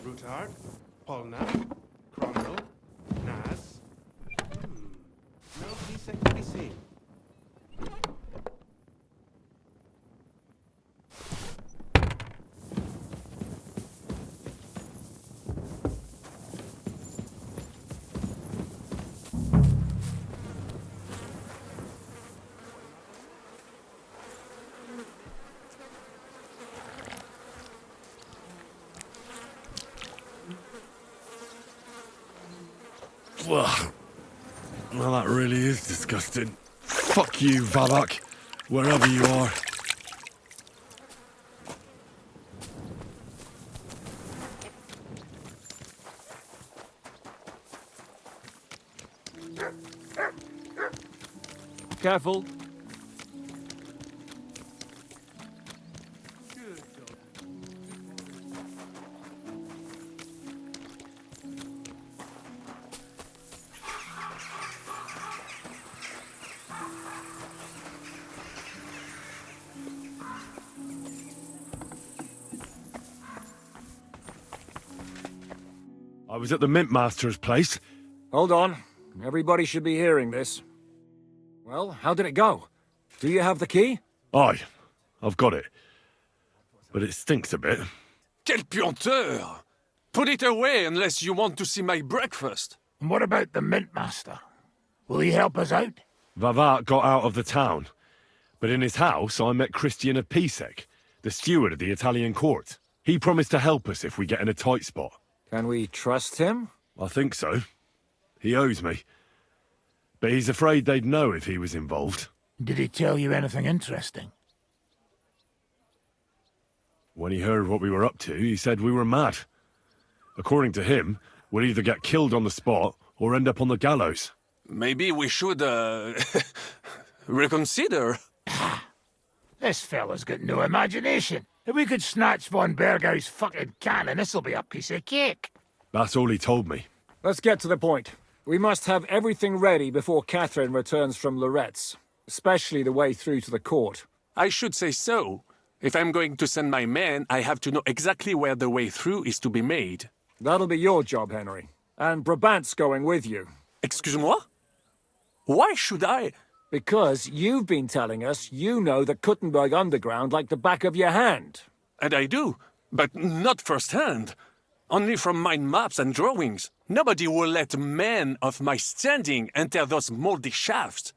Rutard, Polna, Cromwell, Naz. No, please say. Ugh. Well, that really is disgusting. Fuck you, Vavak, wherever you are. Careful. I was at the Mint Master's place. Hold on. Everybody should be hearing this. Well, how did it go? Do you have the key? Aye, I've got it. But it stinks a bit. Quel puanteur! Put it away unless you want to see my breakfast. And what about the Mint Master? Will he help us out? Vavat got out of the town. But in his house, I met Christian of Pisek, the steward of the Italian court. He promised to help us if we get in a tight spot. Can we trust him? I think so. He owes me. But he's afraid they'd know if he was involved. Did he tell you anything interesting? When he heard what we were up to, he said we were mad. According to him, we'd either get killed on the spot or end up on the gallows. Maybe we should, reconsider. This fella's got no imagination. If we could snatch von Bergau's fucking cannon, this'll be a piece of cake. That's all he told me. Let's get to the point. We must have everything ready before Catherine returns from Loretz, especially the way through to the court. I should say so. If I'm going to send my men, I have to know exactly where the way through is to be made. That'll be your job, Henry. And Brabant's going with you. Excuse-moi? Why should I? Because you've been telling us you know the Kuttenberg underground like the back of your hand. And I do, but not firsthand. Only from mind maps and drawings. Nobody will let men of my standing enter those moldy shafts.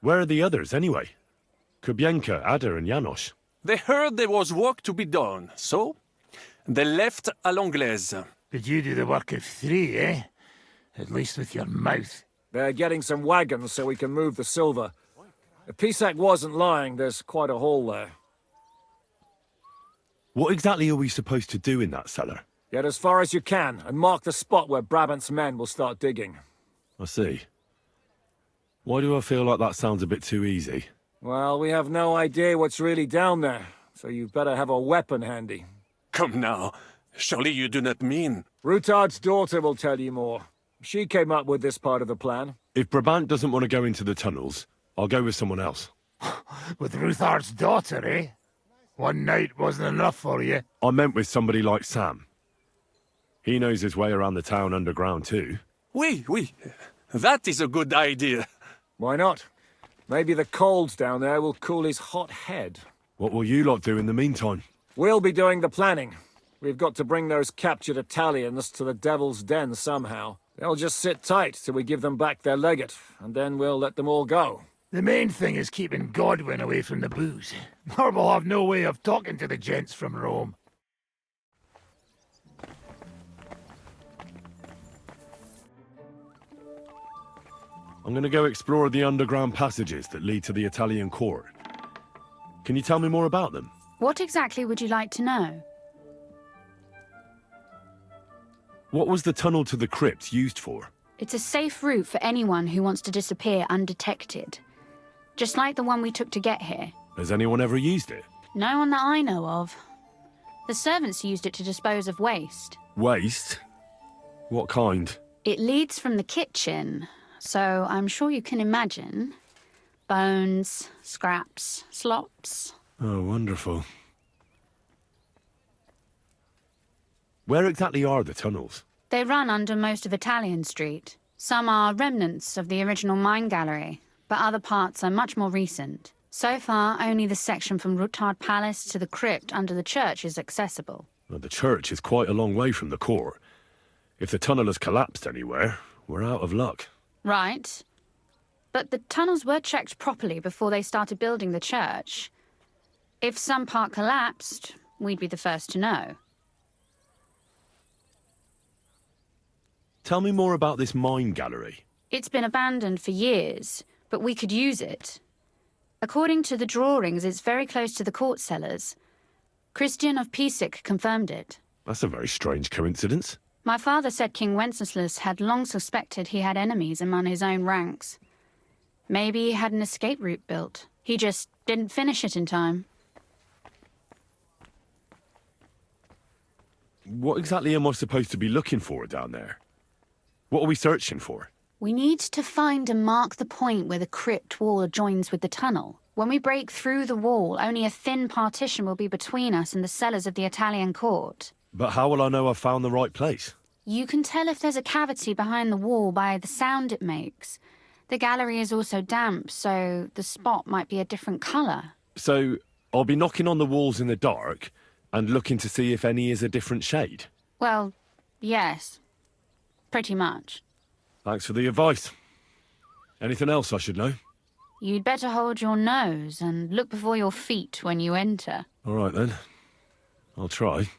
Where are the others, anyway? Kubienka, Ada, and Janos. They heard there was work to be done, so they left à l'anglaise. Did you do the work of 3, eh? At least with your mouth. They're getting some wagons so we can move the silver. If Pisak wasn't lying, there's quite a hole there. What exactly are we supposed to do in that cellar? Get as far as you can, and mark the spot where Brabant's men will start digging. I see. Why do I feel like that sounds a bit too easy? Well, we have no idea what's really down there, so you better have a weapon handy. Come now. Surely you do not mean... Rutard's daughter will tell you more. She came up with this part of the plan. If Brabant doesn't want to go into the tunnels, I'll go with someone else. With Rutard's daughter, eh? One night wasn't enough for you. I meant with somebody like Sam. He knows his way around the town underground too. Oui. That is a good idea. Why not? Maybe the cold down there will cool his hot head. What will you lot do in the meantime? We'll be doing the planning. We've got to bring those captured Italians to the Devil's Den somehow. They'll just sit tight till we give them back their legate, and then we'll let them all go. The main thing is keeping Godwin away from the booze. Or we'll have no way of talking to the gents from Rome. I'm going to go explore the underground passages that lead to the Italian court. Can you tell me more about them? What exactly would you like to know? What was the tunnel to the crypt used for? It's a safe route for anyone who wants to disappear undetected. Just like the one we took to get here. Has anyone ever used it? No one that I know of. The servants used it to dispose of waste. Waste? What kind? It leads from the kitchen, so I'm sure you can imagine. Bones, scraps, slops. Oh, wonderful. Where exactly are the tunnels? They run under most of Italian Street. Some are remnants of the original mine gallery, but other parts are much more recent. So far, only the section from Rutard Palace to the crypt under the church is accessible. Well, the church is quite a long way from the court. If the tunnel has collapsed anywhere, we're out of luck. Right. But the tunnels were checked properly before they started building the church. If some part collapsed, we'd be the first to know. Tell me more about this mine gallery. It's been abandoned for years, but we could use it. According to the drawings, it's very close to the court cellars. Christian of Pisek confirmed it. That's a very strange coincidence. My father said King Wenceslas had long suspected he had enemies among his own ranks. Maybe he had an escape route built. He just didn't finish it in time. What exactly am I supposed to be looking for down there? What are we searching for? We need to find and mark the point where the crypt wall joins with the tunnel. When we break through the wall, only a thin partition will be between us and the cellars of the Italian court. But how will I know I've found the right place? You can tell if there's a cavity behind the wall by the sound it makes. The gallery is also damp, so the spot might be a different colour. So, I'll be knocking on the walls in the dark and looking to see if any is a different shade? Well, yes. Pretty much. Thanks for the advice. Anything else I should know? You'd better hold your nose and look before your feet when you enter. All right, then. I'll try.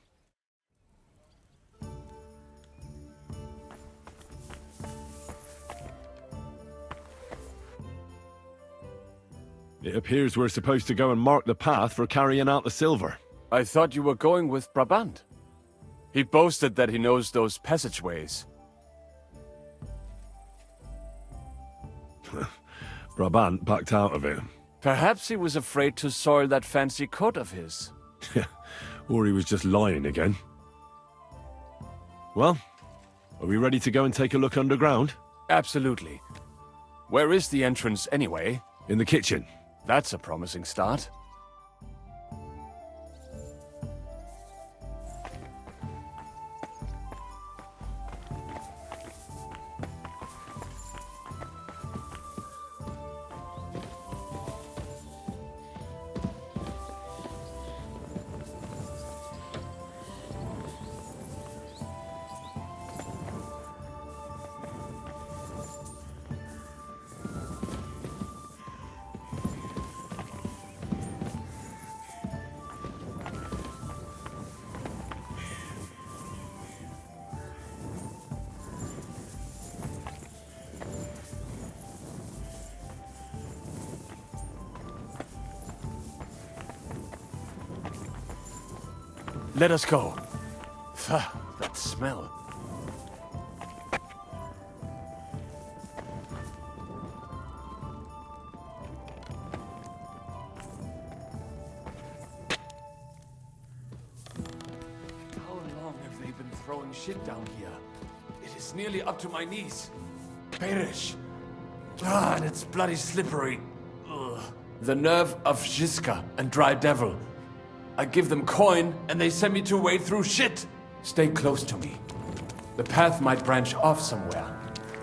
It appears we're supposed to go and mark the path for carrying out the silver. I thought you were going with Brabant. He boasted that he knows those passageways. Brabant backed out of it. Perhaps he was afraid to soil that fancy coat of his. Or he was just lying again. Well, are we ready to go and take a look underground? Absolutely. Where is the entrance anyway? In the kitchen. That's a promising start. Let us go. That smell. How long have they been throwing shit down here? It is nearly up to my knees. Perish. And it's bloody slippery. Ugh. The nerve of Jiska and Dry Devil. I give them coin, and they send me to wade through shit. Stay close to me. The path might branch off somewhere.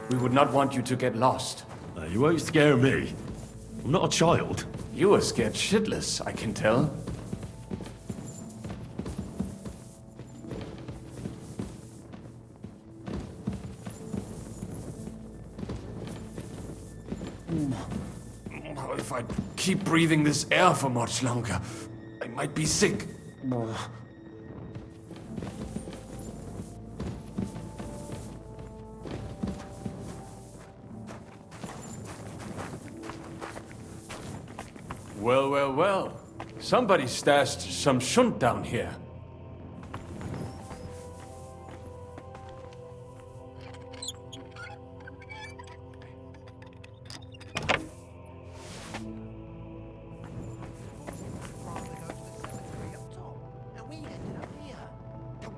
We would not want you to get lost. You won't scare me. I'm not a child. You are scared shitless, I can tell. If I keep breathing this air for much longer, I might be sick. Well. Somebody stashed some shunt down here.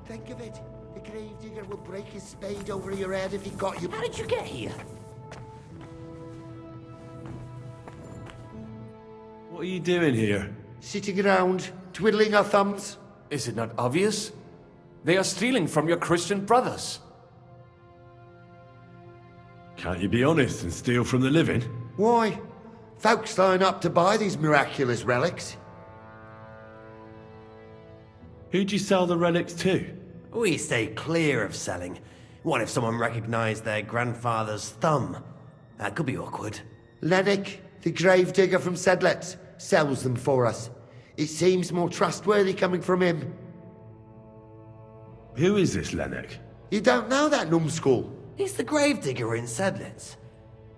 Think of it. The gravedigger will break his spade over your head if he got you. How did you get here? What are you doing here? Sitting around, twiddling our thumbs. Is it not obvious? They are stealing from your Christian brothers. Can't you be honest and steal from the living? Why? Folks line up to buy these miraculous relics. Who'd you sell the relics to? We stay clear of selling. What if someone recognized their grandfather's thumb? That could be awkward. Lennox, the gravedigger from Sedlet, sells them for us. It seems more trustworthy coming from him. Who is this Lennox? You don't know that numbskull? He's the gravedigger in Sedlitz.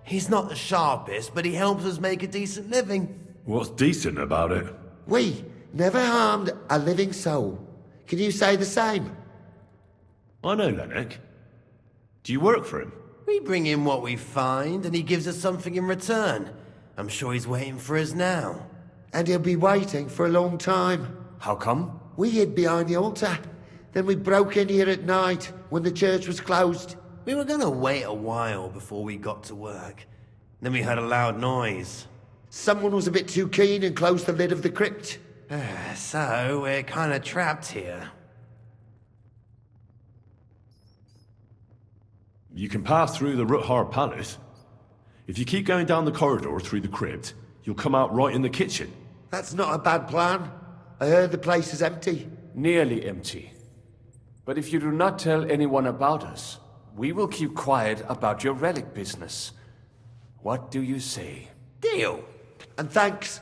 He's not the sharpest, but he helps us make a decent living. What's decent about it? We never harmed a living soul. Can you say the same? I know Lennox. Do you work for him? We bring him what we find, and he gives us something in return. I'm sure he's waiting for us now. And he'll be waiting for a long time. How come? We hid behind the altar. Then we broke in here at night, when the church was closed. We were gonna wait a while before we got to work. Then we heard a loud noise. Someone was a bit too keen and closed the lid of the crypt. So, we're kinda trapped here. You can pass through the Ruthar Palace. If you keep going down the corridor through the crypt, you'll come out right in the kitchen. That's not a bad plan. I heard the place is empty. Nearly empty. But if you do not tell anyone about us, we will keep quiet about your relic business. What do you say? Deal. And thanks.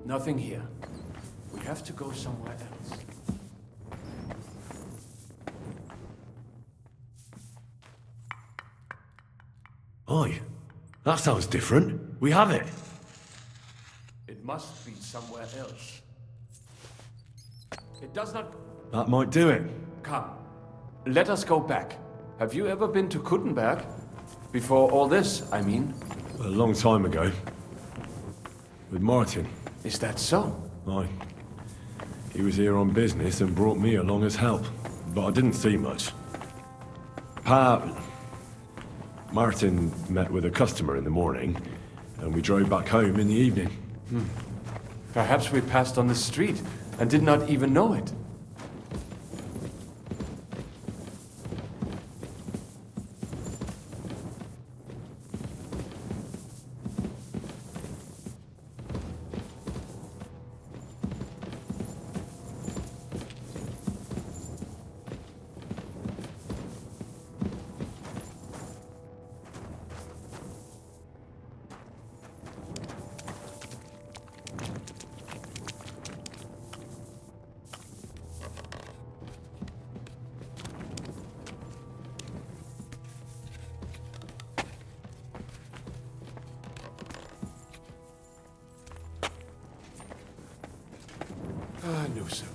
Nothing here. We have to go somewhere else. Oi, that sounds different. We have it. It must be somewhere else. It does not... That might do it. Come. Let us go back. Have you ever been to Kuttenberg? Before all this, I mean. A long time ago. With Martin. Is that so? Aye. He was here on business and brought me along as help, but I didn't see much. Martin met with a customer in the morning, and we drove back home in the evening. Perhaps we passed on the street and did not even know it. I knew so.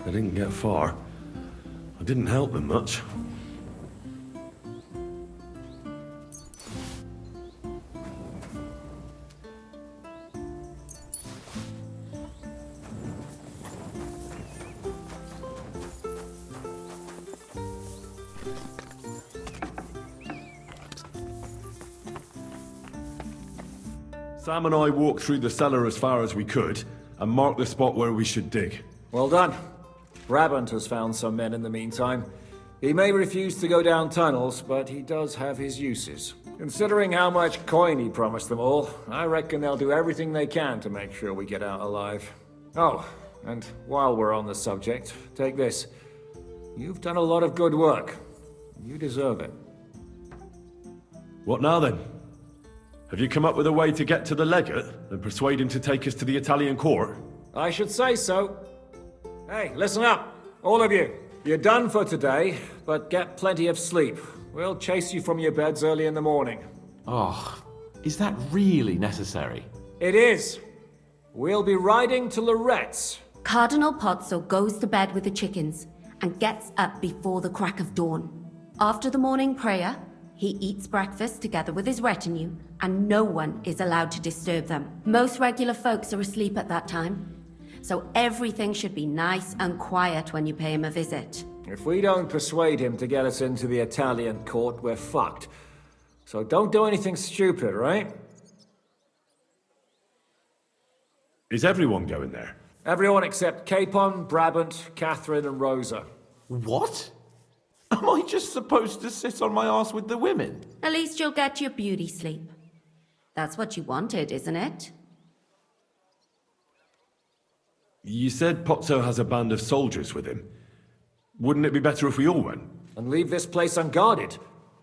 They didn't get far. I didn't help them much. Sam and I walked through the cellar as far as we could, and marked the spot where we should dig. Well done. Brabant has found some men in the meantime. He may refuse to go down tunnels, but he does have his uses. Considering how much coin he promised them all, I reckon they'll do everything they can to make sure we get out alive. Oh, and while we're on the subject, take this. You've done a lot of good work. You deserve it. What now then? Have you come up with a way to get to the legate and persuade him to take us to the Italian court? I should say so. Hey, listen up, all of you. You're done for today, but get plenty of sleep. We'll chase you from your beds early in the morning. Oh, is that really necessary? It is. We'll be riding to Lorette's. Cardinal Pozzo goes to bed with the chickens and gets up before the crack of dawn. After the morning prayer, he eats breakfast together with his retinue, and no one is allowed to disturb them. Most regular folks are asleep at that time, so everything should be nice and quiet when you pay him a visit. If we don't persuade him to get us into the Italian court, we're fucked. So don't do anything stupid, right? Is everyone going there? Everyone except Capon, Brabant, Catherine, and Rosa. What? Am I just supposed to sit on my ass with the women? At least you'll get your beauty sleep. That's what you wanted, isn't it? You said Pozzo has a band of soldiers with him. Wouldn't it be better if we all went? And leave this place unguarded?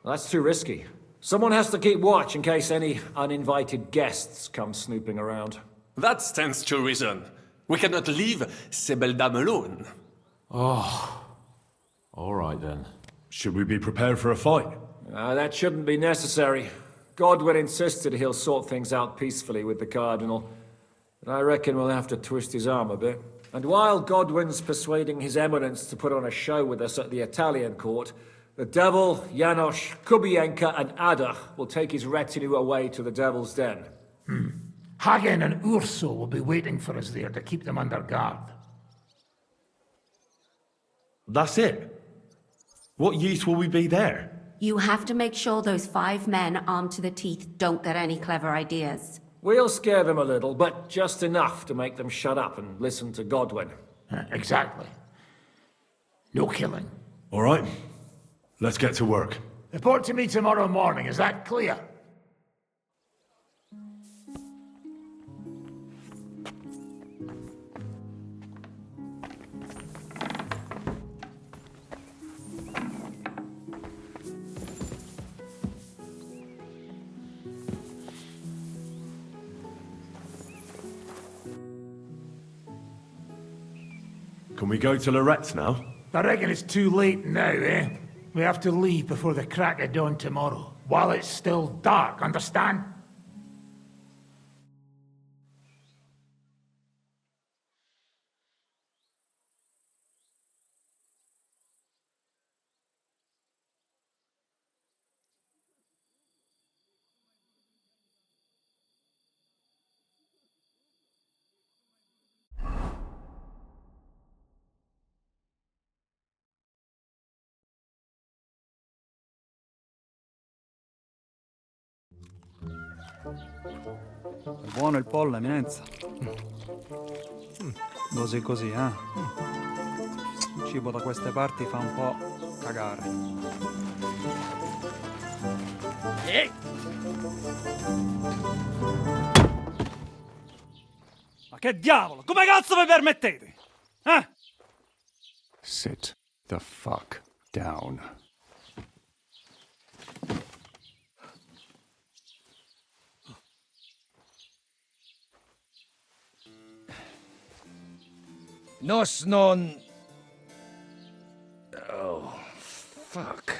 That's too risky. Someone has to keep watch in case any uninvited guests come snooping around. That stands to reason. We cannot leave ces belles dames alone. Oh. All right then. Should we be prepared for a fight? That shouldn't be necessary. Godwin insisted he'll sort things out peacefully with the Cardinal. But I reckon we'll have to twist his arm a bit. And while Godwin's persuading His Eminence to put on a show with us at the Italian court, the Devil, Janos, Kubienka, and Ada will take his retinue away to the Devil's Den. Hagen and Urso will be waiting for us there to keep them under guard. That's it? What use will we be there? You have to make sure those 5 men armed to the teeth don't get any clever ideas. We'll scare them a little, but just enough to make them shut up and listen to Godwin. Exactly. No killing. All right. Let's get to work. Report to me tomorrow morning, is that clear? Can we go to Lorette's now? I reckon it's too late now, eh? We have to leave before the crack of dawn tomorrow, while it's still dark, understand? È buono il pollo, eminenza. Così così, eh? Il cibo da queste parti fa un po' cagare. Ma che diavolo? Come cazzo vi permettete? Eh? Sit the fuck down. Nos non... Oh, fuck.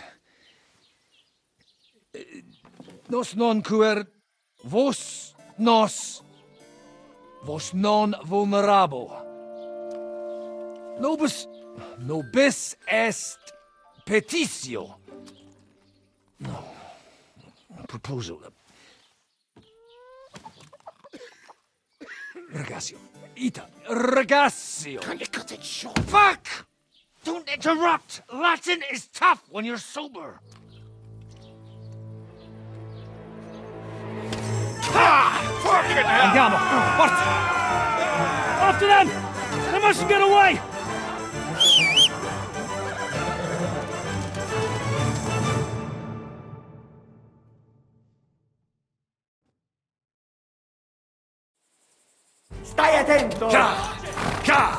Nos non cuer... Vos nos... Vos non vulnerabo. Nobis est petitio. No. Proposal. Ragazio. Ita. Ragazio. Can you cut it short? Fuck! Don't interrupt! Latin is tough when you're sober. Andiamo! Forza! After them! They mustn't get away! Stai attento! Già! Già!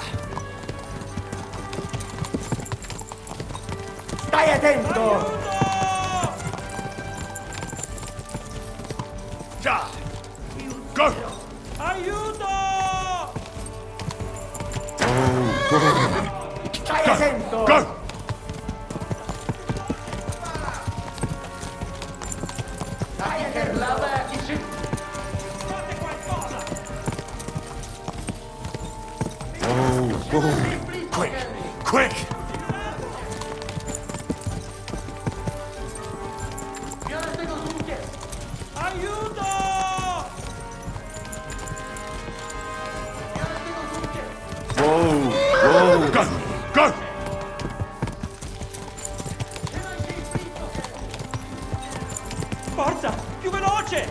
Stai attento! Già! Go! Aiuto! Stai attento! Go! Stai attento! Quick! Quick! Aiuto! Whoa! Whoa! Go! Go! Forza! Veloce!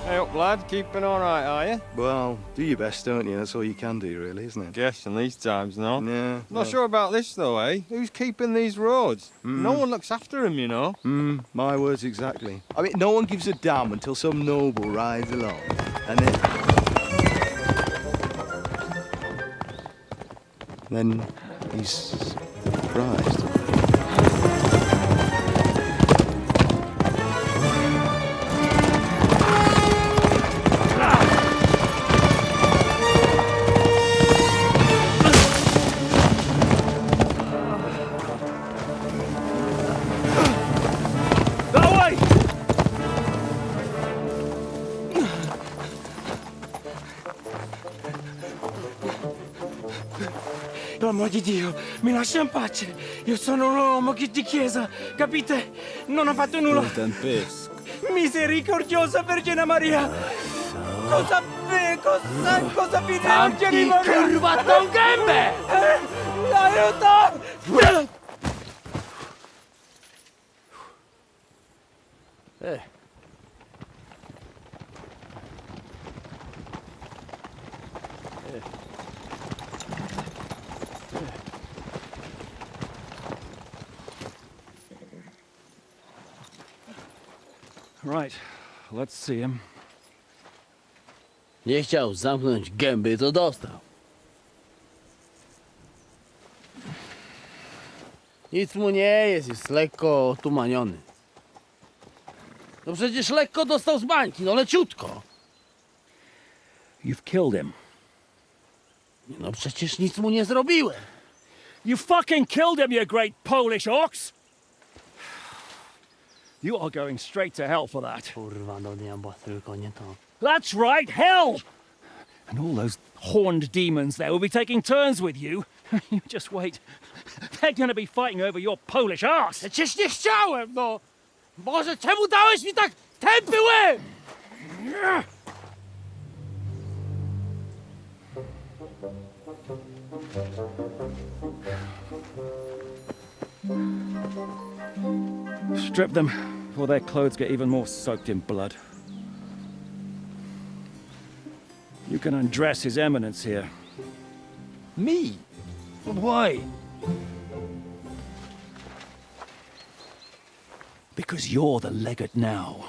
Hey up, lad. Keeping all right, are you? Well, do your best, don't you? That's all you can do, really, isn't it? Guess in these times, no? Yeah. Not sure about this, though, eh? Who's keeping these roads? No one looks after them, you know. My words exactly. I mean, no one gives a damn until some noble rides along. And then he's surprised. Per amor di Dio, mi lascia in pace. Io sono un uomo di chiesa, capite? Non ho fatto nulla. Misericordiosa Vergine Maria! Cosa vi Vergine Maria? Kurwa, tą gębę! Aiuto! Right, let's see him. Nie chciał zamknąć gęby, to dostał. Nic mu nie jest lekko otumaniony. No przecież lekko dostał z bańki, no leciutko. You've killed him. No przecież nic mu nie zrobiłem. You fucking killed him, you great Polish ox! You are going straight to hell for that. Kurwa, do diabła, tylko nie to. That's right, hell! And all those horned demons there will be taking turns with you. You just wait. They're gonna be fighting over your Polish ass. Przecież nie chciałem, no! Boże, czemu dałeś mi tak tępy łeb? Strip them, or their clothes get even more soaked in blood. You can undress His Eminence here. Me? Why? Because you're the legate now.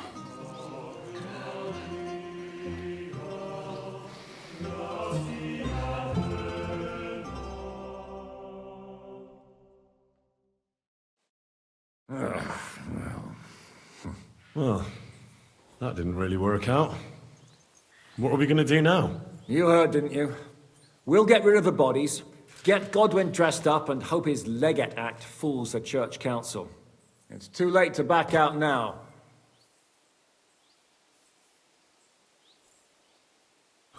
Well, that didn't really work out. What are we going to do now? You heard, didn't you? We'll get rid of the bodies, get Godwin dressed up, and hope his Legate Act fools the Church Council. It's too late to back out now.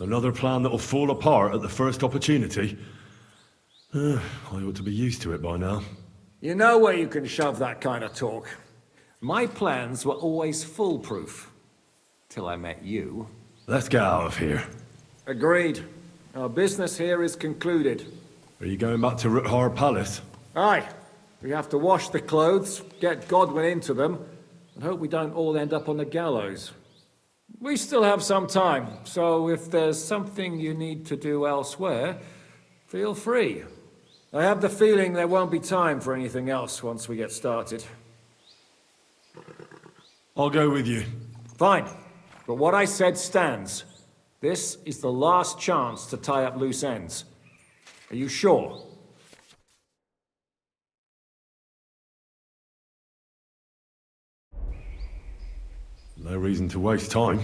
Another plan that'll fall apart at the first opportunity? I ought to be used to it by now. You know where you can shove that kind of talk. My plans were always foolproof. Till I met you. Let's get out of here. Agreed. Our business here is concluded. Are you going back to Ruthar Palace? Aye. We have to wash the clothes, get Godwin into them, and hope we don't all end up on the gallows. We still have some time, so if there's something you need to do elsewhere, feel free. I have the feeling there won't be time for anything else once we get started. I'll go with you. Fine. But what I said stands. This is the last chance to tie up loose ends. Are you sure? No reason to waste time.